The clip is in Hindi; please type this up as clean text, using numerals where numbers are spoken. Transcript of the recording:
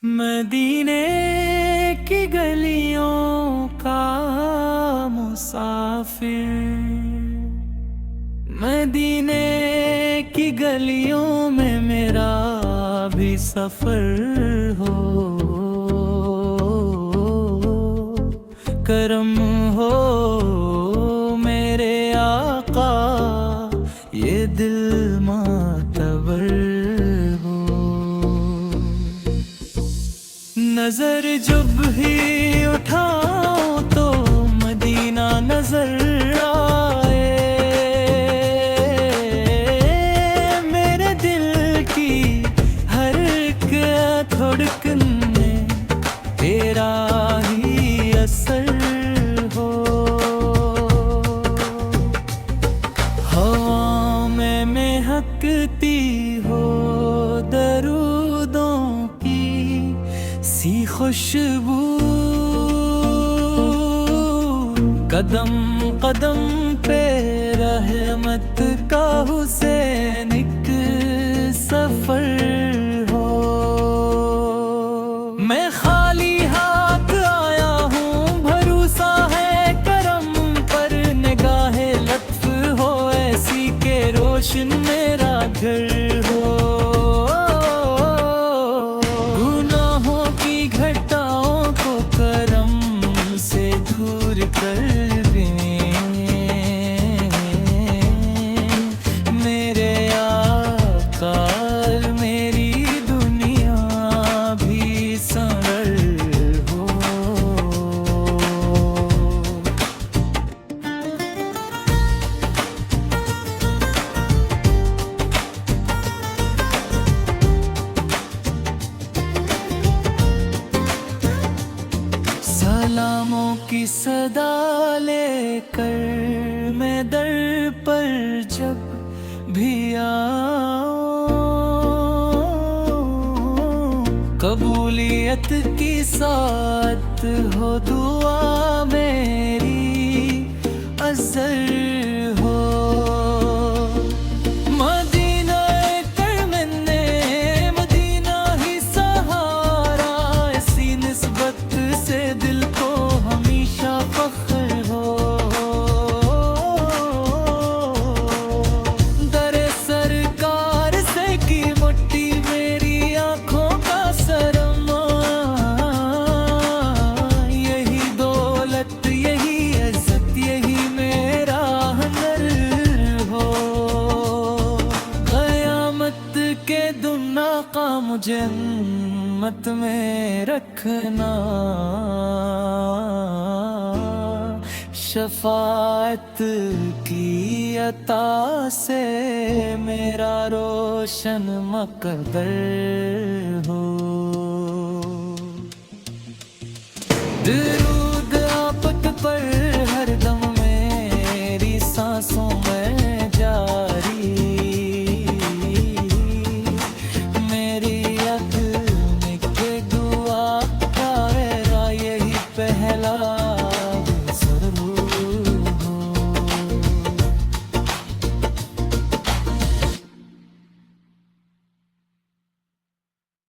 मदीने की गलियों का मुसाफिर, मदीने की गलियों में मेरा भी सफर हो। करम हो मेरे आका, ये दिल मातबर हो। नजर जब ही उठाऊं तो मदीना नजर आए। मेरे दिल की हर एक धड़कन में तेरा ही असर हो। हवा में महकती हो दरूदों की सी खुशबू, कदम कदम पे रहमत का हुसैन एक सफर हो। मैं खाली हाथ आया हूँ, भरोसा है करम पर, निगाहे लत्फ हो ऐसी के रोशन मेरा घर हो। गुनाहों की घटाओं को करम से दूर कर दे मेरे आका, मेरी दुनिया भी सरल हो। सलामों की सदा लेकर मैं दर पर जब भी आऊं, कबूलियत की साथ हो दुआ मेरी अज़र हो। मदीना कर मैंने मदीना ही सहारा, ऐसी निस्बत से दिल को हमेशा फख्र हो। दरे सरकार से की मुट्ठी मेरी आंखों का सरमा, यही दौलत यही इज्जत यही मेरा हुनर हो। क़यामत के दिन आका मुझे हिम्मत में रखना, शफाअत की अता से मेरा रोशन मक़बर हो। दरूद आपत पर हरदम मेरी सांसों में जारी, मेरी अक्ल में के दुआ का यही पहला